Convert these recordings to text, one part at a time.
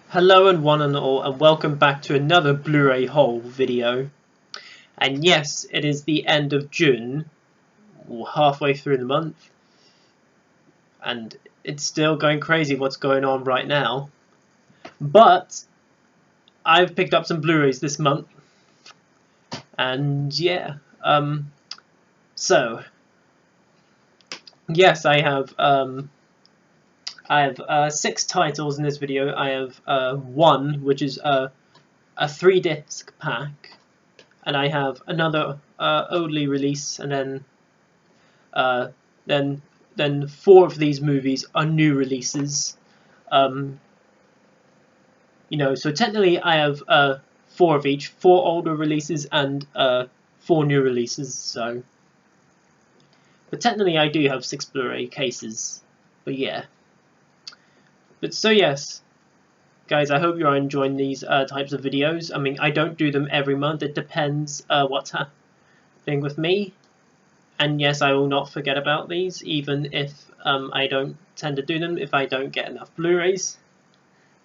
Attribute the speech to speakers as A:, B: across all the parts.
A: Hello and one and all, and welcome back to another Blu-ray haul video. And yes, it is the end of June, halfway through the month, and it's still going crazy what's going on right now. But I've picked up some Blu-rays this month, and yeah, so yes, I have 6 titles in this video. I have one, which is a 3-disc pack, and I have another oldly release, and then 4 of these movies are new releases. So technically I have 4 of each, 4 older releases and 4 new releases. But technically I do have 6 Blu-ray cases. But yeah. So yes, guys, I hope you are enjoying these types of videos. I mean, I don't do them every month. It depends what's happening with me. And yes, I will not forget about these, even if I don't tend to do them if I don't get enough Blu-rays.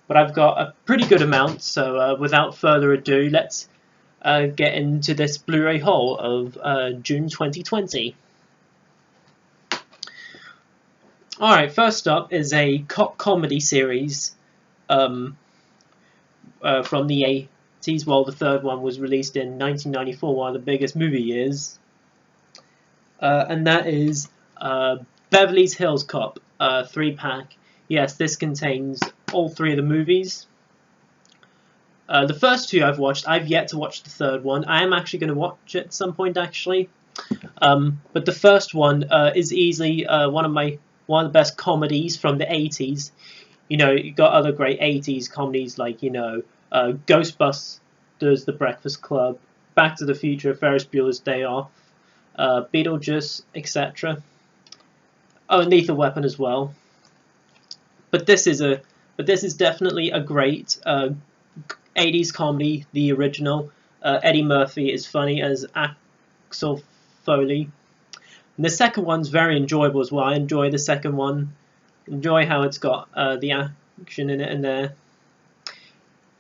A: But I've got a pretty good amount, so without further ado, let's get into this Blu-ray haul of June 2020. Alright, first up is a cop comedy series from the 80s. Well, the third one was released in 1994, one of the biggest movie years. And that is Beverly Hills Cop 3-pack. Yes, this contains all 3 of the movies. The first 2 I've watched. I've yet to watch the third one. I am actually going to watch it at some point, actually. But the first one is easily one of the best comedies from the 80s. You know, you got other great 80s comedies like, Ghostbusters, The Breakfast Club, Back to the Future, Ferris Bueller's Day Off, Beetlejuice, etc. Oh, and Lethal Weapon as well. But this is definitely a great 80s comedy, the original. Eddie Murphy is funny as Axel Foley. And the second one's very enjoyable as well. I enjoy the second one. Enjoy how it's got the action in it and there.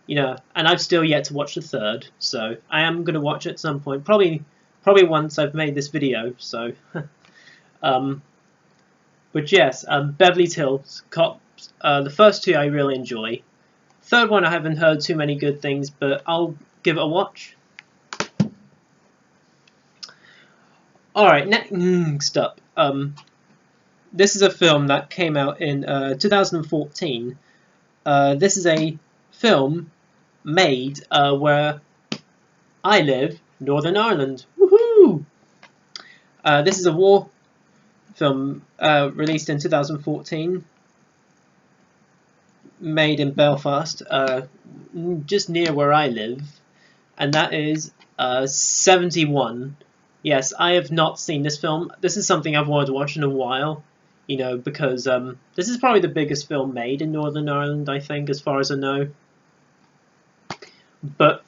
A: And I've still yet to watch the third, so I am going to watch it at some point. Probably once I've made this video. So, but yes, Beverly Hills Cop. The first 2 I really enjoy. Third one I haven't heard too many good things, but I'll give it a watch. Alright, next up. This is a film that came out in 2014. This is a film made where I live, Northern Ireland. Woohoo! This is a war film released in 2014. Made in Belfast, just near where I live, and that is 71. Yes, I have not seen this film. This is something I've wanted to watch in a while, because this is probably the biggest film made in Northern Ireland, I think, as far as I know. But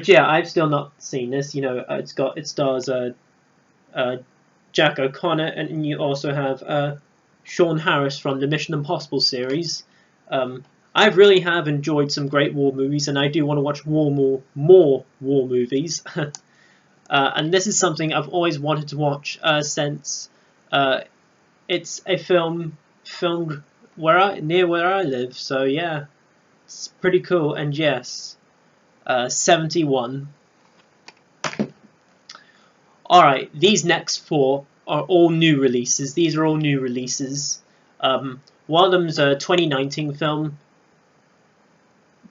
A: yeah, I've still not seen this. It stars Jack O'Connor, and you also have Sean Harris from the Mission Impossible series. I really have enjoyed some great war movies, and I do want to watch more war movies. And this is something I've always wanted to watch since it's a film filmed near where I live. So yeah, it's pretty cool. And yes, 71. All right, these next 4 are all new releases. These are all new releases. One of them's a 2019 film,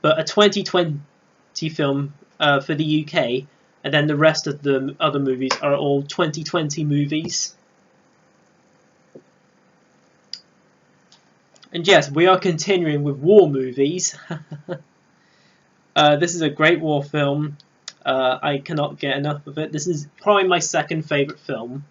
A: but a 2020 film for the UK, and then the rest of the other movies are all 2020 movies. And yes, we are continuing with war movies. This is a great war film. I cannot get enough of it. This is probably my second favourite film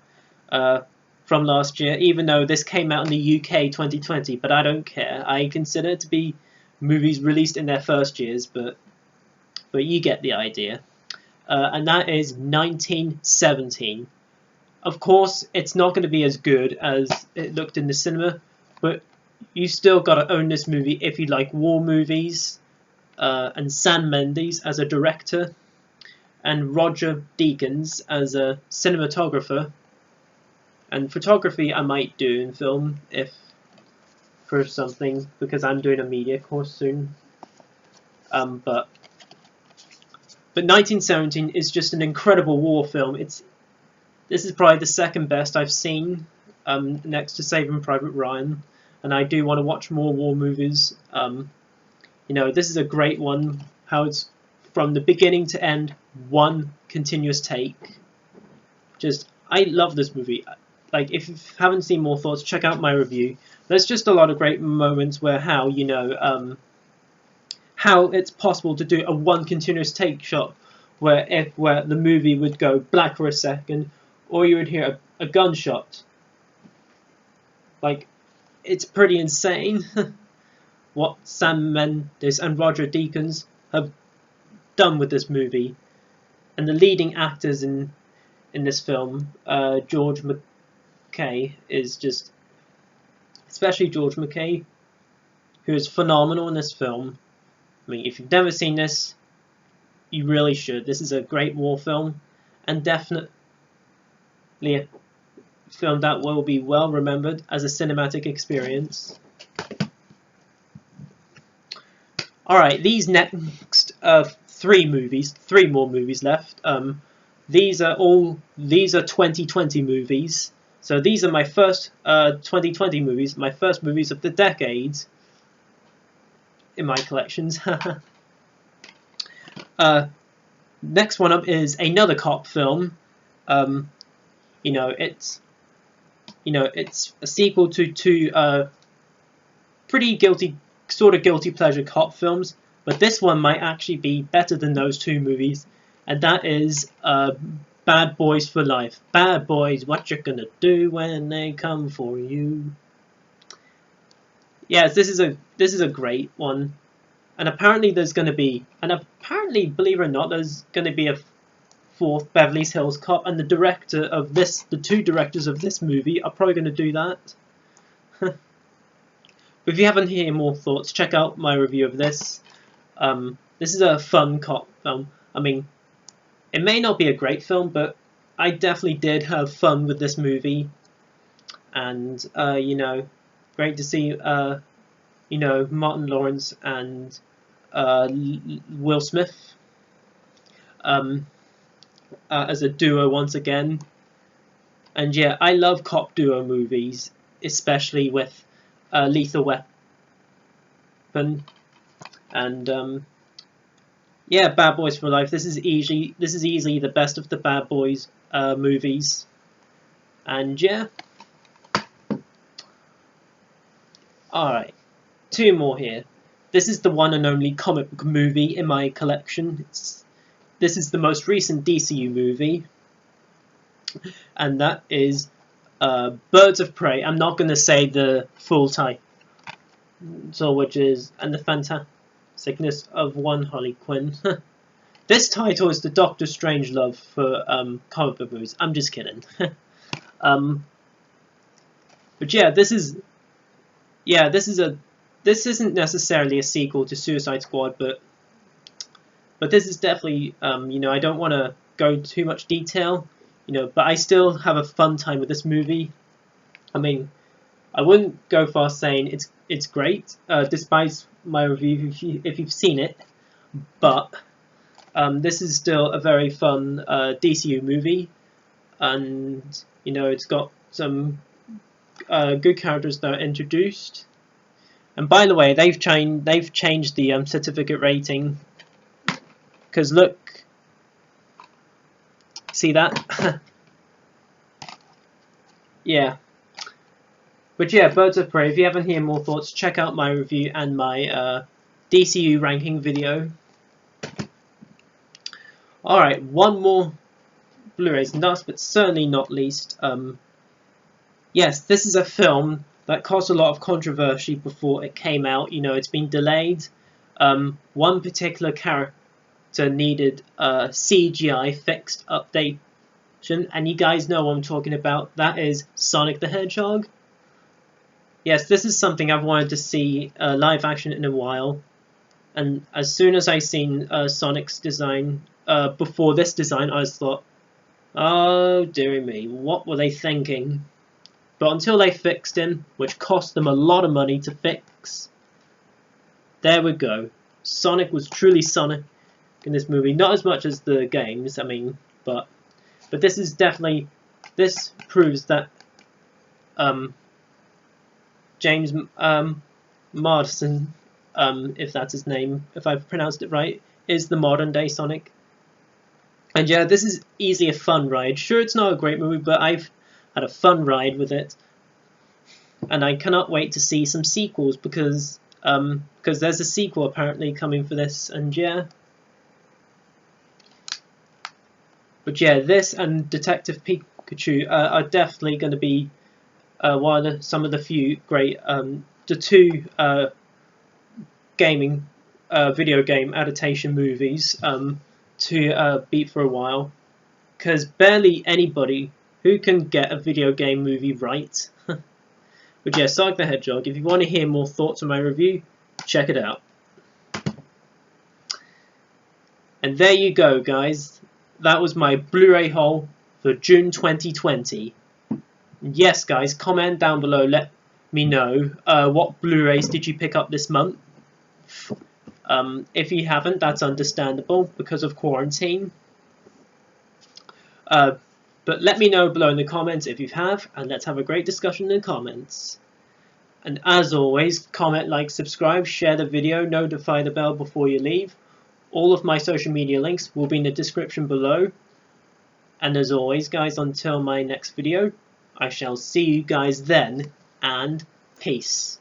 A: from last year, even though this came out in the UK 2020, but I don't care. I consider it to be movies released in their first years, but you get the idea. And that is 1917. Of course, it's not going to be as good as it looked in the cinema, but you still gotta own this movie if you like war movies, and Sam Mendes as a director, and Roger Deakins as a cinematographer. And photography I might do in film if for something, because I'm doing a media course soon. But 1917 is just an incredible war film. This is probably the second best I've seen, next to Saving Private Ryan, and I do want to watch more war movies. This is a great one. How it's from the beginning to end, one continuous take. I love this movie. Like, if you haven't seen more thoughts, check out my review. There's just a lot of great moments where how it's possible to do a one continuous take shot, where the movie would go black for a second, or you would hear a gunshot. Like, it's pretty insane what Sam Mendes and Roger Deakins have done with this movie. And the leading actors in this film, George McKay is just, especially George McKay, who is phenomenal in this film. I mean, if you've never seen this, you really should. This is a great war film, and definitely a film that will be well remembered as a cinematic experience. Alright, these next three more movies left. These are 2020 movies. So these are my first 2020 movies, my first movies of the decade in my collections. Next one up is another cop film. It's a sequel to two pretty guilty pleasure cop films, but this one might actually be better than those two movies, and that is Bad Boys for Life. Bad boys, what you gonna do when they come for you? Yes, this is a great one, and apparently believe it or not, there's going to be a fourth Beverly Hills Cop, and the two directors of this movie are probably going to do that. But if you haven't heard more thoughts, check out my review of this. This is a fun cop film. I mean, it may not be a great film, but I definitely did have fun with this movie. And, great to see, Martin Lawrence and Will Smith as a duo once again. And yeah, I love cop duo movies, especially with Lethal Weapon and yeah, Bad Boys for Life. This is easily the best of the Bad Boys movies. And yeah, alright, two more here. This is the one and only comic book movie in my collection. This is the most recent DCU movie, and that is Birds of Prey. I'm not going to say the full title, which is And the Fantasticness of One Harley Quinn. This title is the Doctor Strangelove for comic book movies. I'm just kidding. But yeah, this isn't necessarily a sequel to Suicide Squad, but this is definitely I don't want to go into too much detail, but I still have a fun time with this movie. I mean, I wouldn't go far saying it's great, despite my review if you've seen it, but this is still a very fun DCU movie, and it's got some good characters that are introduced. And by the way, they've changed the certificate rating, because look, see that? Yeah. But yeah, Birds of Prey. If you haven't heard more thoughts, check out my review and my DCU ranking video. Alright, one more Blu-rays, last but certainly not least. Yes, this is a film that caused a lot of controversy before it came out. It's been delayed. One particular character needed CGI fixed updation, and you guys know what I'm talking about. That is Sonic the Hedgehog. yes, this is something I've wanted to see live action in a while. And as soon as I seen Sonic's design before this design, I just thought, oh dearie me, what were they thinking? But until they fixed him, which cost them a lot of money to fix, there we go. Sonic was truly Sonic in this movie. Not as much as the games, I mean, but this is definitely, this proves that James Marsden, if that's his name, if I've pronounced it right, is the modern day Sonic. And yeah, this is easily a fun ride. Sure, it's not a great movie, but I've had a fun ride with it. And I cannot wait to see some sequels because there's a sequel apparently coming for this, and yeah. But yeah, this and Detective Pikachu are definitely going to be some of the few great, the two video game adaptation movies to beat for a while, because barely anybody who can get a video game movie right. But yeah, Sonic the Hedgehog, if you want to hear more thoughts on my review, check it out. And there you go, guys. That was my Blu-ray haul for June 2020. Yes, guys, comment down below, let me know what Blu-rays did you pick up this month. If you haven't, that's understandable because of quarantine. But let me know below in the comments if you have, and let's have a great discussion in the comments. And as always, comment, like, subscribe, share the video, notify the bell before you leave. All of my social media links will be in the description below. And as always, guys, until my next video, I shall see you guys then, and peace.